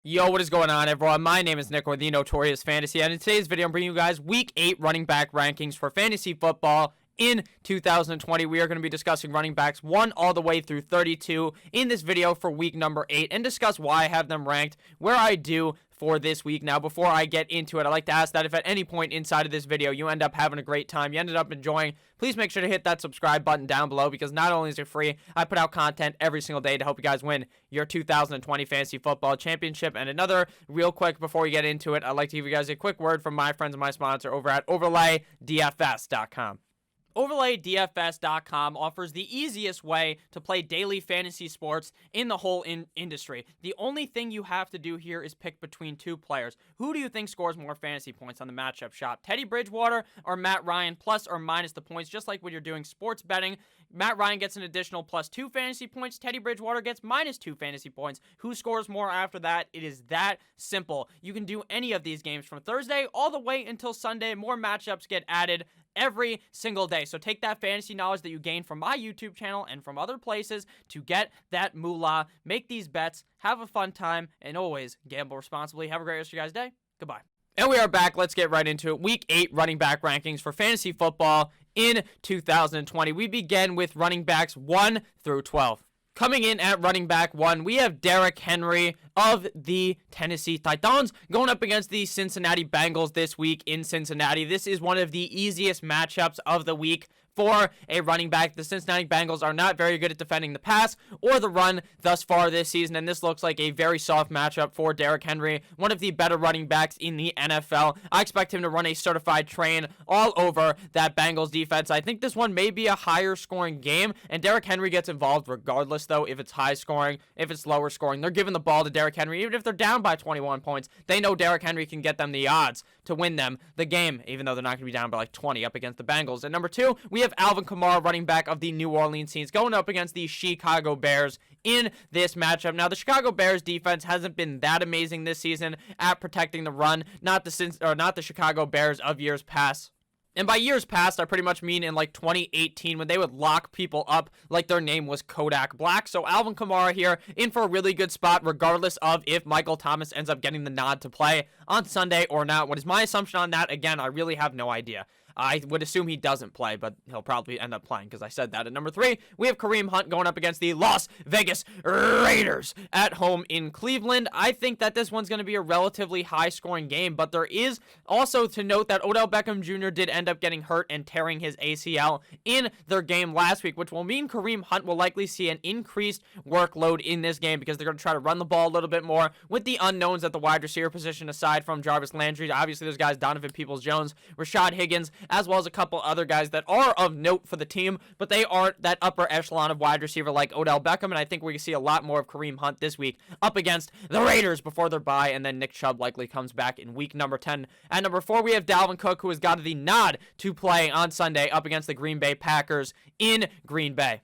Yo, what is going on, everyone? My name is Nick with the Notorious Fantasy, and in today's video, I'm bringing you guys Week 8 running back rankings for fantasy football in 2020. We are going to be discussing running backs 1 all the way through 32 in this video for week number 8 and discuss why I have them ranked where I do for this week. Now, before I get into it, I'd like to ask that if at any point inside of this video you end up having a great time, you ended up enjoying, please make sure to hit that subscribe button down below, because not only is it free, I put out content every single day to help you guys win your 2020 Fantasy Football Championship. And another real quick before we get into it, I'd like to give you guys a quick word from my friends and my sponsor over at OverlayDFS.com. OverlayDFS.com offers the easiest way to play daily fantasy sports in the whole industry. The only thing you have to do here is pick between two players. Who do you think scores more fantasy points on the matchup shop? Teddy Bridgewater or Matt Ryan, plus or minus the points? Just like when you're doing sports betting, Matt Ryan gets an additional +2 fantasy points. Teddy Bridgewater gets -2 fantasy points. Who scores more after that? It is that simple. You can do any of these games from Thursday all the way until Sunday. More matchups get added every single day. So take that fantasy knowledge that you gain from my YouTube channel and from other places to get that moolah. Make these bets, have a fun time, and always gamble responsibly. Have a great rest of your guys' day. Goodbye. And we are back. Let's get right into it. Week 8 running back rankings for fantasy football in 2020. We begin with running backs 1 through 12. Coming in at running back 1, we have Derrick Henry of the Tennessee Titans going up against the Cincinnati Bengals this week in Cincinnati. This is one of the easiest matchups of the week for a running back. The Cincinnati Bengals are not very good at defending the pass or the run thus far this season, and this looks like a very soft matchup for Derrick Henry, one of the better running backs in the NFL. I expect him to run a certified train all over that Bengals defense. I think this one may be a higher scoring game, and Derrick Henry gets involved regardless, though, if it's high scoring, if it's lower scoring. They're giving the ball to Derrick Henry. Even if they're down by 21 points, they know Derrick Henry can get them the odds to win them the game, even though they're not going to be down by like 20 up against the Bengals. And number 2, we have Alvin Kamara, running back of the New Orleans Saints, going up against the Chicago Bears in this matchup. Now, the Chicago Bears defense hasn't been that amazing this season at protecting the run, not the Chicago Bears of years past. And by years past, I pretty much mean in like 2018 when they would lock people up like their name was Kodak Black. So Alvin Kamara here in for a really good spot regardless of if Michael Thomas ends up getting the nod to play on Sunday or not. What is my assumption on that? Again, I really have no idea. I would assume he doesn't play, but he'll probably end up playing because I said that. At number 3, we have Kareem Hunt going up against the Las Vegas Raiders at home in Cleveland. I think that this one's going to be a relatively high-scoring game, but there is also to note that Odell Beckham Jr. did end up getting hurt and tearing his ACL in their game last week, which will mean Kareem Hunt will likely see an increased workload in this game because they're going to try to run the ball a little bit more with the unknowns at the wide receiver position aside from Jarvis Landry. Obviously, there's guys Donovan Peoples-Jones, Rashad Higgins, as well as a couple other guys that are of note for the team, but they aren't that upper echelon of wide receiver like Odell Beckham, and I think we're going to see a lot more of Kareem Hunt this week up against the Raiders before their bye, and then Nick Chubb likely comes back in week number 10. At number 4, we have Dalvin Cook, who has got the nod to play on Sunday up against the Green Bay Packers in Green Bay.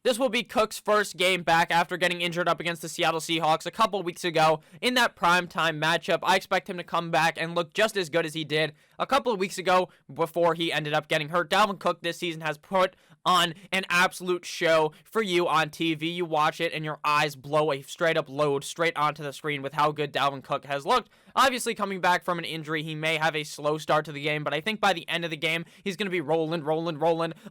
This will be Cook's first game back after getting injured up against the Seattle Seahawks a couple weeks ago in that primetime matchup. I expect him to come back and look just as good as he did a couple of weeks ago before he ended up getting hurt. Dalvin Cook this season has put on an absolute show for you on TV. You watch it and your eyes blow a straight up load straight onto the screen with how good Dalvin Cook has looked. Obviously, coming back from an injury, he may have a slow start to the game, but I think by the end of the game, he's going to be rolling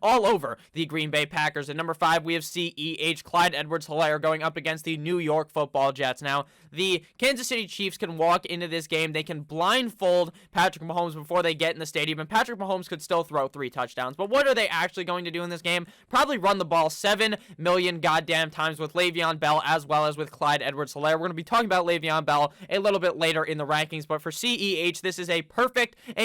all over the Green Bay Packers. At number 5, we have CEH, Clyde Edwards-Helaire, going up against the New York Football Jets. Now, the Kansas City Chiefs can walk into this game. They can blindfold Patrick Mahomes before they get in the stadium, and Patrick Mahomes could still throw 3 touchdowns. But what are they actually going to do in this game? Probably run the ball 7 million goddamn times with Le'Veon Bell as well as with Clyde Edwards-Helaire. We're going to be talking about Le'Veon Bell a little bit later in the rankings, but for CEH, this is a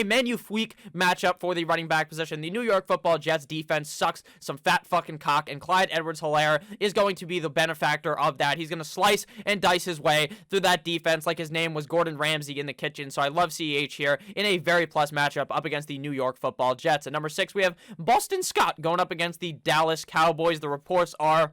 magnifique matchup for the running back position. The New York Football Jets defense sucks some fat fucking cock, and Clyde Edwards-Helaire is going to be the benefactor of that. He's going to slice and dice his way through that defense like his name was Gordon Ramsay in the kitchen, so I love CEH here in a very plus matchup up against the New York Football Jets. At number 6, we have Boston Scott going up against the Dallas Cowboys. The reports are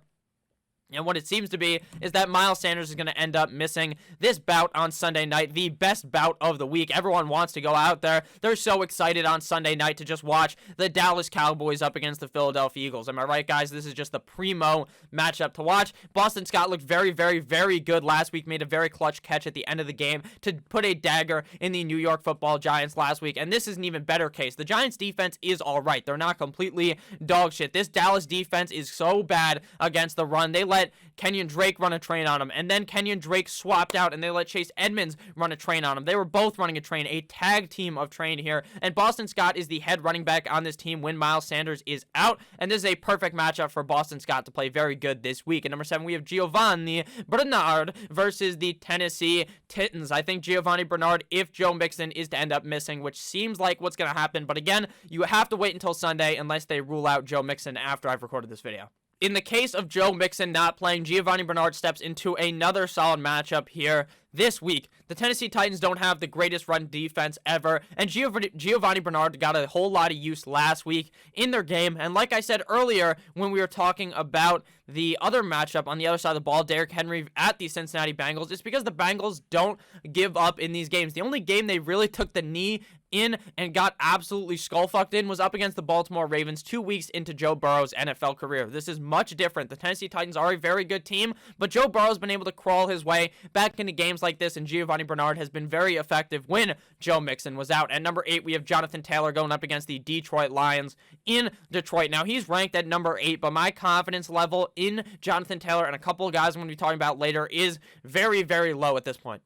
And what it seems to be is that Miles Sanders is going to end up missing this bout on Sunday night, the best bout of the week. Everyone wants to go out there. They're so excited on Sunday night to just watch the Dallas Cowboys up against the Philadelphia Eagles. Am I right, guys? This is just the primo matchup to watch. Boston Scott looked very, very, very good last week, made a very clutch catch at the end of the game to put a dagger in the New York Football Giants last week. And this is an even better case. The Giants defense is all right. They're not completely dog shit. This Dallas defense is so bad against the run. They let Kenyon Drake run a train on him, and then Kenyon Drake swapped out, and they let Chase Edmonds run a train on him. They were both running a train, a tag team of train here, and Boston Scott is the head running back on this team when Miles Sanders is out, and this is a perfect matchup for Boston Scott to play very good this week. At number 7, we have Giovanni Bernard versus the Tennessee Titans. I think Giovanni Bernard, if Joe Mixon is to end up missing, which seems like what's going to happen, but again, you have to wait until Sunday unless they rule out Joe Mixon after I've recorded this video. In the case of Joe Mixon not playing, Giovanni Bernard steps into another solid matchup here this week. The Tennessee Titans don't have the greatest run defense ever, and Giovanni Bernard got a whole lot of use last week in their game. And like I said earlier, when we were talking about the other matchup on the other side of the ball, Derrick Henry at the Cincinnati Bengals, it's because the Bengals don't give up in these games. The only game they really took the knee in and got absolutely skull-fucked in was up against the Baltimore Ravens 2 weeks into Joe Burrow's NFL career. This is much different. The Tennessee Titans are a very good team, but Joe Burrow's been able to crawl his way back into games like this, and Giovanni Bernard has been very effective when Joe Mixon was out. At number 8, we have Jonathan Taylor going up against the Detroit Lions in Detroit. Now, he's ranked at number 8, but my confidence level in Jonathan Taylor and a couple of guys I'm going to be talking about later is very, very low at this point.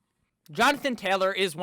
Jonathan Taylor is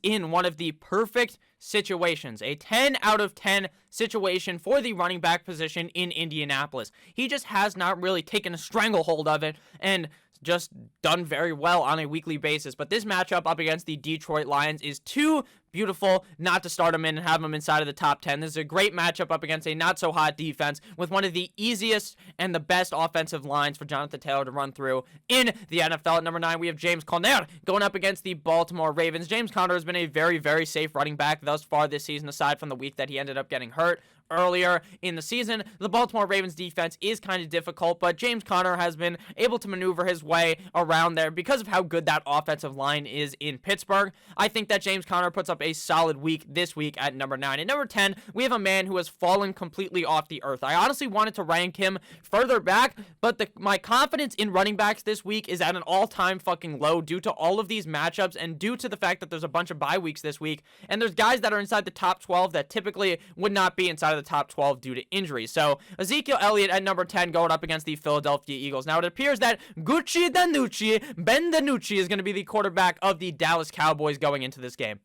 in one of the perfect situations, a 10 out of 10 situation for the running back position in Indianapolis. He just has not really taken a stranglehold of it and just done very well on a weekly basis. But this matchup up against the Detroit Lions is too beautiful not to start him in and have him inside of the top 10. This is a great matchup up against a not-so-hot defense with one of the easiest and the best offensive lines for Jonathan Taylor to run through in the NFL. At number 9, we have James Conner going up against the Baltimore Ravens. James Conner has been a very, very safe running back thus far this season, aside from the week that he ended up getting hurt earlier in the season. The Baltimore Ravens defense is kind of difficult, but James Conner has been able to maneuver his way around there because of how good that offensive line is in Pittsburgh. I think that James Conner puts up a solid week this week at number 9. At number 10, we have a man who has fallen completely off the earth. I honestly wanted to rank him further back, but my confidence in running backs this week is at an all-time fucking low due to all of these matchups and due to the fact that there's a bunch of bye weeks this week, and there's guys that are inside the top 12 that typically would not be inside of the top 12 due to injury. So Ezekiel Elliott at number 10 going up against the Philadelphia Eagles. Now it appears that Ben DiNucci is going to be the quarterback of the Dallas Cowboys going into this game.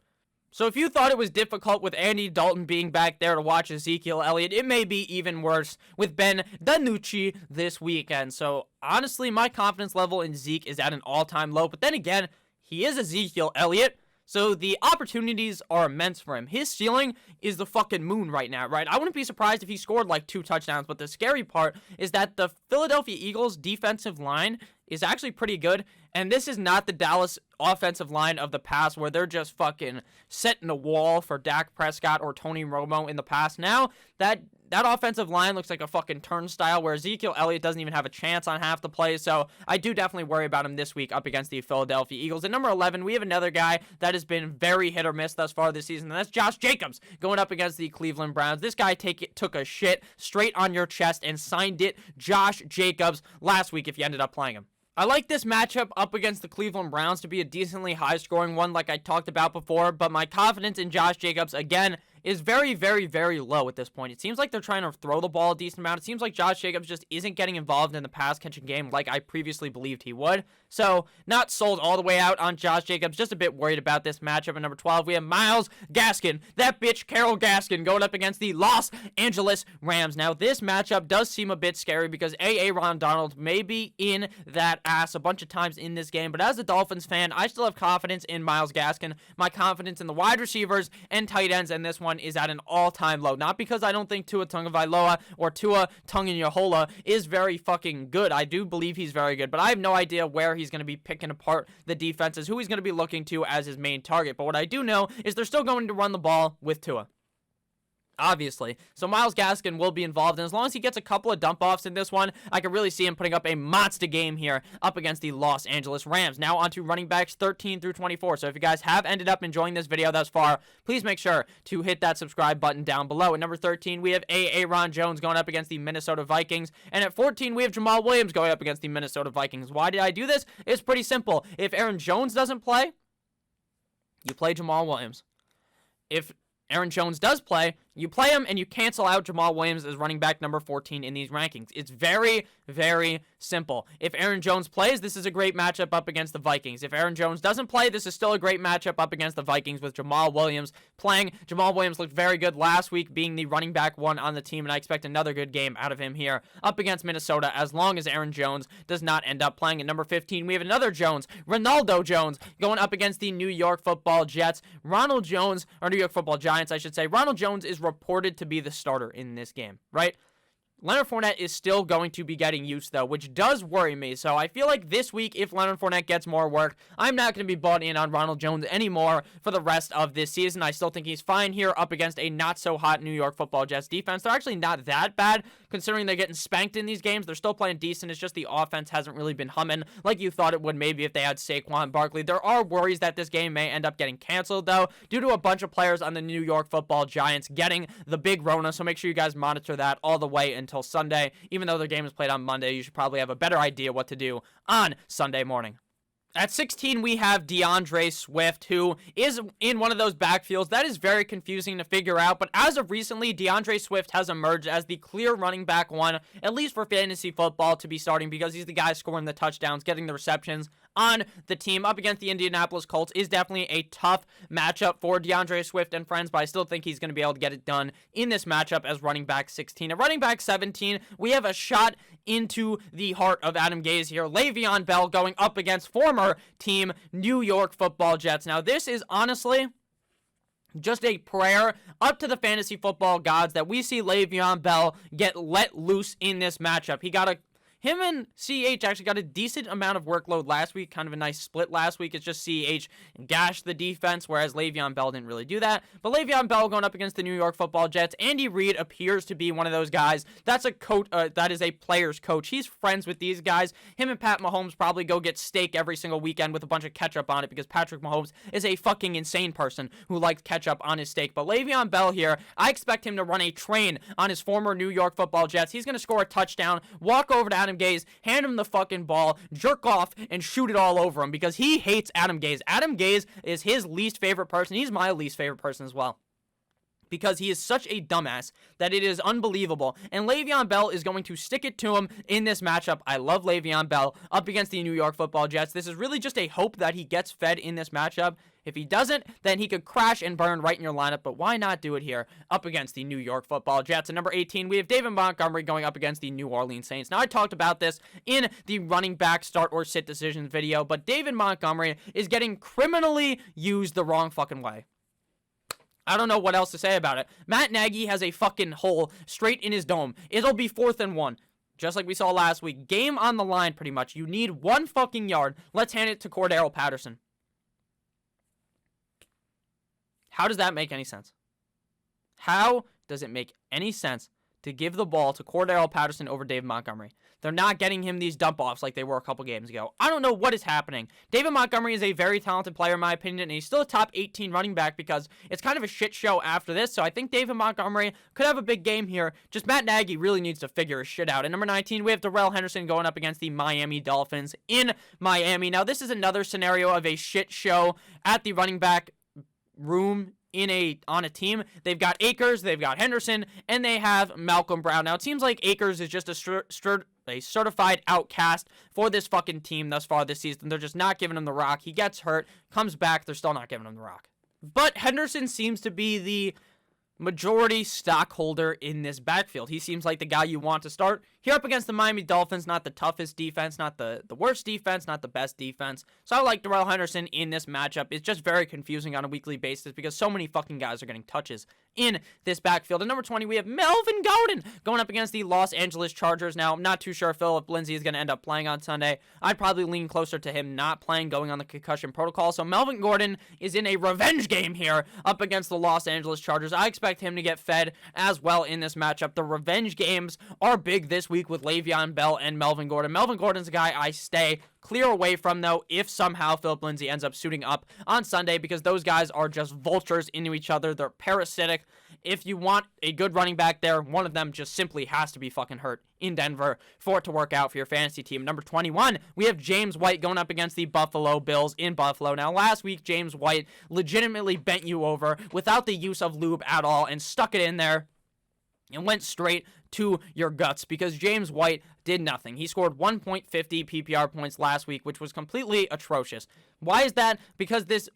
So if you thought it was difficult with Andy Dalton being back there to watch Ezekiel Elliott, it may be even worse with Ben DiNucci this weekend. So honestly, my confidence level in Zeke is at an all-time low. But then again, he is Ezekiel Elliott, so the opportunities are immense for him. His ceiling is the fucking moon right now, right? I wouldn't be surprised if he scored like 2 touchdowns, but the scary part is that the Philadelphia Eagles defensive line is actually pretty good, and this is not the Dallas offensive line of the past where they're just fucking setting a wall for Dak Prescott or Tony Romo in the past. Now, that offensive line looks like a fucking turnstile where Ezekiel Elliott doesn't even have a chance on half the plays, so I do definitely worry about him this week up against the Philadelphia Eagles. At number 11, we have another guy that has been very hit or miss thus far this season, and that's Josh Jacobs going up against the Cleveland Browns. This guy took a shit straight on your chest and signed it Josh Jacobs last week if you ended up playing him. I like this matchup up against the Cleveland Browns to be a decently high-scoring one like I talked about before, but my confidence in Josh Jacobs, again, is very, very, very low at this point. It seems like they're trying to throw the ball a decent amount. It seems like Josh Jacobs just isn't getting involved in the pass-catching game like I previously believed he would. So, not sold all the way out on Josh Jacobs. Just a bit worried about this matchup. At number 12, we have Myles Gaskin. That bitch, Carol Gaskin, going up against the Los Angeles Rams. Now, this matchup does seem a bit scary because Aaron Donald may be in that ass a bunch of times in this game. But as a Dolphins fan, I still have confidence in Myles Gaskin. My confidence in the wide receivers and tight ends in this one is at an all-time low. Not because I don't think Tua Tagovailoa or Tua Tagovailoa is very fucking good. I do believe he's very good, but I have no idea where he's going to be picking apart the defenses, who he's going to be looking to as his main target. But what I do know is they're still going to run the ball with Tua. obviously. So Myles Gaskin will be involved, and as long as he gets a couple of dump-offs in this one, I could really see him putting up a monster game here up against the Los Angeles Rams. Now on to running backs 13 through 24. So if you guys have ended up enjoying this video thus far, please make sure to hit that subscribe button down below. At number 13, we have Aaron Jones going up against the Minnesota Vikings, and at 14, we have Jamal Williams going up against the Minnesota Vikings. Why did I do this? It's pretty simple. If Aaron Jones doesn't play, you play Jamal Williams. If Aaron Jones does play, you play him and you cancel out Jamal Williams as running back number 14 in these rankings. It's very, very simple. If Aaron Jones plays, this is a great matchup up against the Vikings. If Aaron Jones doesn't play, this is still a great matchup up against the Vikings with Jamal Williams playing. Jamal Williams looked very good last week being the running back one on the team, and I expect another good game out of him here up against Minnesota as long as Aaron Jones does not end up playing. At number 15, we have another Jones, Ronaldo Jones, going up against the New York Football Jets. Ronald Jones, or New York Football Giants, I should say. Ronald Jones is reported to be the starter in this game, right? Leonard Fournette is still going to be getting used, though, which does worry me. So I feel like this week, if Leonard Fournette gets more work, I'm not going to be bought in on Ronald Jones anymore for the rest of this season. I still think he's fine here up against a not-so-hot New York Football Jets defense. They're actually not that bad, considering they're getting spanked in these games. They're still playing decent. It's just the offense hasn't really been humming like you thought it would maybe if they had Saquon Barkley. There are worries that this game may end up getting canceled, though, due to a bunch of players on the New York Football Giants getting the big Rona. So make sure you guys monitor that all the way until Sunday. Even though their game is played on Monday, you should probably have a better idea what to do on Sunday morning. At 16, we have DeAndre Swift, who is in one of those backfields that is very confusing to figure out. But as of recently, DeAndre Swift has emerged as the clear running back one, at least for fantasy football, to be starting because he's the guy scoring the touchdowns, getting the receptions on the team. Up against the Indianapolis Colts is definitely a tough matchup for DeAndre Swift and friends, but I still think he's going to be able to get it done in this matchup as running back 16. At running back 17, we have a shot into the heart of Adam Gase here. Le'Veon Bell going up against former team New York Football Jets. Now, this is honestly just a prayer up to the fantasy football gods that we see Le'Veon Bell get let loose in this matchup. Him and CH actually got a decent amount of workload last week, kind of a nice split last week. It's just CH gashed the defense, whereas Le'Veon Bell didn't really do that. But Le'Veon Bell going up against the New York Football Jets. Andy Reid appears to be one of those guys. That's a coach. That is a player's coach. He's friends with these guys. Him and Pat Mahomes probably go get steak every single weekend with a bunch of ketchup on it because Patrick Mahomes is a fucking insane person who likes ketchup on his steak. But Le'Veon Bell here, I expect him to run a train on his former New York Football Jets. He's going to score a touchdown, walk over to Adam Gase, hand him the fucking ball, jerk off, and shoot it all over him because he hates Adam Gase. Adam Gase is his least favorite person. He's my least favorite person as well, because he is such a dumbass that it is unbelievable. And Le'Veon Bell is going to stick it to him in this matchup. I love Le'Veon Bell up against the New York Football Jets. This is really just a hope that he gets fed in this matchup. If he doesn't, then he could crash and burn right in your lineup, but why not do it here up against the New York Football Jets? At number 18, we have David Montgomery going up against the New Orleans Saints. Now, I talked about this in the running back start or sit decisions video, but David Montgomery is getting criminally used the wrong fucking way. I don't know what else to say about it. Matt Nagy has a fucking hole straight in his dome. It'll be 4th and 1. Just like we saw last week. Game on the line, pretty much. You need 1 fucking yard. Let's hand it to Cordero Patterson. How does that make any sense? How does it make any sense to give the ball to Cordero Patterson over David Montgomery? They're not getting him these dump-offs like they were a couple games ago. I don't know what is happening. David Montgomery is a very talented player, in my opinion, and he's still a top 18 running back because it's kind of a shit show after this, so I think David Montgomery could have a big game here. Just Matt Nagy really needs to figure his shit out. At number 19, we have Darrell Henderson going up against the Miami Dolphins in Miami. Now, this is another scenario of a shit show at the running back room on a team. They've got Akers, they've got Henderson, and they have Malcolm Brown. Now, it seems like Akers is just a certified outcast for this fucking team thus far this season. They're just not giving him the rock. He gets hurt, comes back, they're still not giving him the rock. But Henderson seems to be the majority stockholder in this backfield. He seems like the guy you want to start here up against the Miami Dolphins. Not the toughest defense, not the worst defense, not the best defense. So I like Darrell Henderson in this matchup. It's just very confusing on a weekly basis because so many fucking guys are getting touches in this backfield. At number 20, we have Melvin Gordon going up against the Los Angeles Chargers. Now, I'm not too sure if Philip Lindsay is going to end up playing on Sunday. I'd probably lean closer to him not playing, going on the concussion protocol. So Melvin Gordon is in a revenge game here up against the Los Angeles Chargers. I expect expect him to get fed as well in this matchup. The revenge games are big this week with Le'Veon Bell and Melvin Gordon. Melvin Gordon's a guy I stay clear away from, though, if somehow Philip Lindsay ends up suiting up on Sunday, because those guys are just vultures into each other. They're parasitic. If you want a good running back there, one of them just simply has to be fucking hurt in Denver for it to work out for your fantasy team. Number 21, we have James White going up against the Buffalo Bills in Buffalo. Now, last week, James White legitimately bent you over without the use of lube at all and stuck it in there and went straight to your guts, because James White did nothing. He scored 1.50 PPR points last week, which was completely atrocious. Why is that? Because this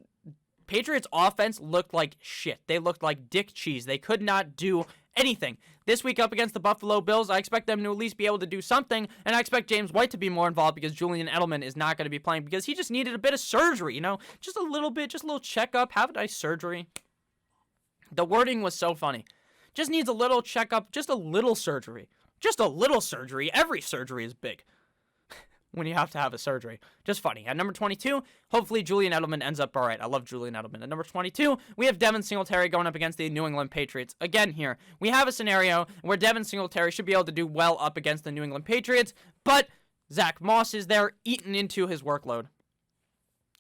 Patriots offense looked like shit. They looked like dick cheese. They could not do anything. This week up against the Buffalo Bills, I expect them to at least be able to do something, and I expect James White to be more involved, because Julian Edelman is not going to be playing, because he just needed a bit of surgery, you know? Just a little bit, just a little checkup, have a nice surgery. The wording was so funny. Just needs a little checkup, just a little surgery. Just a little surgery. Every surgery is big when you have to have a surgery. Just funny. At number 22, hopefully Julian Edelman ends up all right. I love Julian Edelman. At number 22, we have Devin Singletary going up against the New England Patriots. Again here, we have a scenario where Devin Singletary should be able to do well up against the New England Patriots, but Zach Moss is there eating into his workload.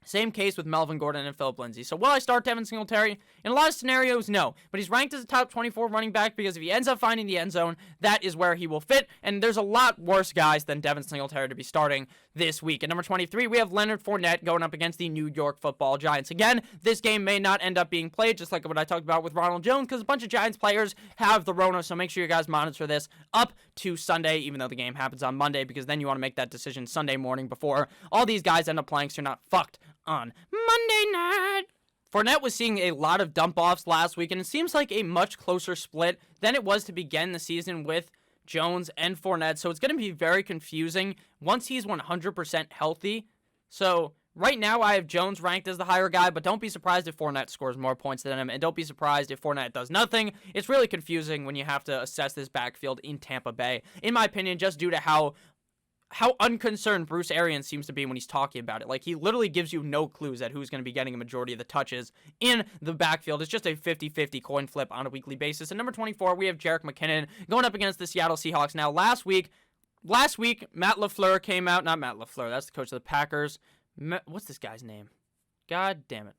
Same case with Melvin Gordon and Philip Lindsay. So will I start Devin Singletary? In a lot of scenarios, no. But he's ranked as a top 24 running back, because if he ends up finding the end zone, that is where he will fit. And there's a lot worse guys than Devin Singletary to be starting this week. At number 23, we have Leonard Fournette going up against the New York Football Giants. Again, this game may not end up being played, just like what I talked about with Ronald Jones, because a bunch of Giants players have the Rona. So make sure you guys monitor this up to Sunday, even though the game happens on Monday, because then you want to make that decision Sunday morning before all these guys end up playing, so you're not fucked on Monday night. Fournette was seeing a lot of dump-offs last week, and it seems like a much closer split than it was to begin the season with Jones and Fournette, so it's going to be very confusing once he's 100% healthy. So right now I have Jones ranked as the higher guy, but don't be surprised if Fournette scores more points than him, and don't be surprised if Fournette does nothing. It's really confusing when you have to assess this backfield in Tampa Bay, in my opinion, just due to how unconcerned Bruce Arians seems to be when he's talking about it. Like, he literally gives you no clues at who's going to be getting a majority of the touches in the backfield. It's just a 50-50 coin flip on a weekly basis. And number 24, we have Jerick McKinnon going up against the Seattle Seahawks. Now, last week, Matt LaFleur came out. Not Matt LaFleur. That's the coach of the Packers. What's this guy's name? God damn it.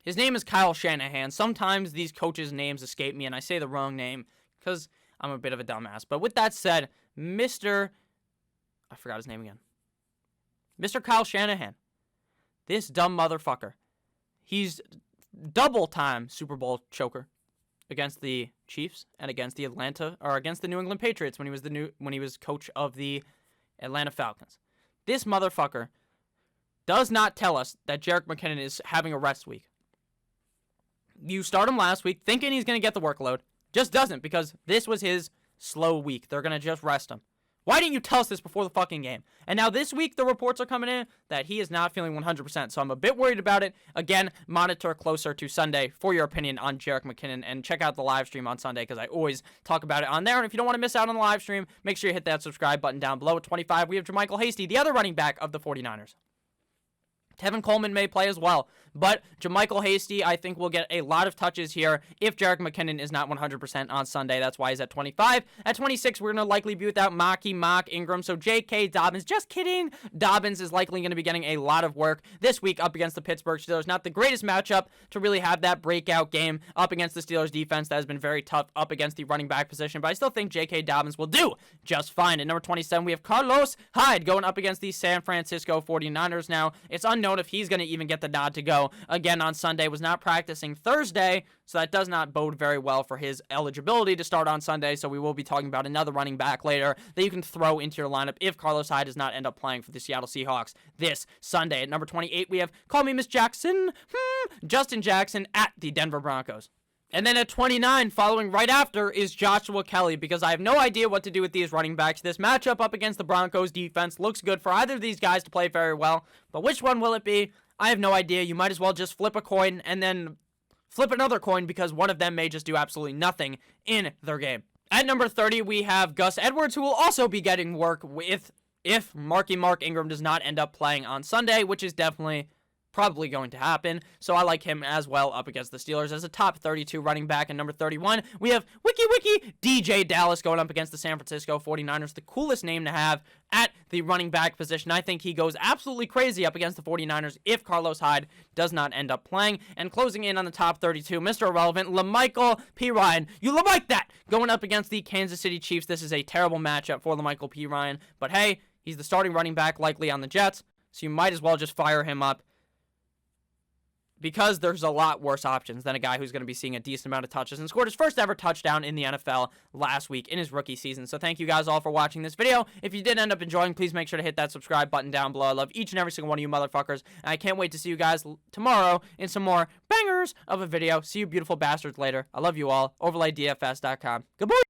His name is Kyle Shanahan. Sometimes these coaches' names escape me, and I say the wrong name because I'm a bit of a dumbass. But with that said, I forgot his name again. Mr. Kyle Shanahan. This dumb motherfucker. He's double-time Super Bowl choker against the Chiefs and against the New England Patriots when he was coach of the Atlanta Falcons. This motherfucker does not tell us that Jerick McKinnon is having a rest week. You start him last week thinking he's going to get the workload. Just doesn't, because this was his slow week. They're going to just rest him. Why didn't you tell us this before the fucking game? And now this week, the reports are coming in that he is not feeling 100%, so I'm a bit worried about it. Again, monitor closer to Sunday for your opinion on Jerick McKinnon, and check out the live stream on Sunday, because I always talk about it on there. And if you don't want to miss out on the live stream, make sure you hit that subscribe button down below. At 25, we have JaMycal Hasty, the other running back of the 49ers. Tevin Coleman may play as well, but JaMycal Hasty, I think, will get a lot of touches here if Jerick McKinnon is not 100% on Sunday. That's why he's at 25. At 26, we're going to likely be without Mock Ingram, so J.K. Dobbins. Just kidding. Dobbins is likely going to be getting a lot of work this week up against the Pittsburgh Steelers. Not the greatest matchup to really have that breakout game up against the Steelers defense that has been very tough up against the running back position, but I still think J.K. Dobbins will do just fine. At number 27, we have Carlos Hyde going up against the San Francisco 49ers. Now, it's unknown if he's going to even get the nod to go again on Sunday. Was not practicing Thursday, so that does not bode very well for his eligibility to start on Sunday. So we will be talking about another running back later that you can throw into your lineup if Carlos Hyde does not end up playing for the Seattle Seahawks this Sunday. At number 28, we have Call Me Miss Jackson, Justin Jackson at the Denver Broncos. And then at 29, following right after, is Joshua Kelly, because I have no idea what to do with these running backs. This matchup up against the Broncos defense looks good for either of these guys to play very well, but which one will it be? I have no idea. You might as well just flip a coin and then flip another coin, because one of them may just do absolutely nothing in their game. At number 30, we have Gus Edwards, who will also be getting work if Mark Ingram does not end up playing on Sunday, which is definitely probably going to happen. So I like him as well up against the Steelers as a top 32 running back. And number 31, we have Wiki DJ Dallas going up against the San Francisco 49ers. The coolest name to have at the running back position. I think he goes absolutely crazy up against the 49ers if Carlos Hyde does not end up playing. And closing in on the top 32, Mr. Irrelevant, LaMichael Pirine. You like that going up against the Kansas City Chiefs. This is a terrible matchup for LaMichael Pirine, but hey, he's the starting running back likely on the Jets, so you might as well just fire him up because there's a lot worse options than a guy who's going to be seeing a decent amount of touches and scored his first ever touchdown in the NFL last week in his rookie season. So thank you guys all for watching this video. If you did end up enjoying, please make sure to hit that subscribe button down below. I love each and every single one of you motherfuckers, and I can't wait to see you guys tomorrow in some more bangers of a video. See you beautiful bastards later. I love you all. OverlayDFS.com. Goodbye.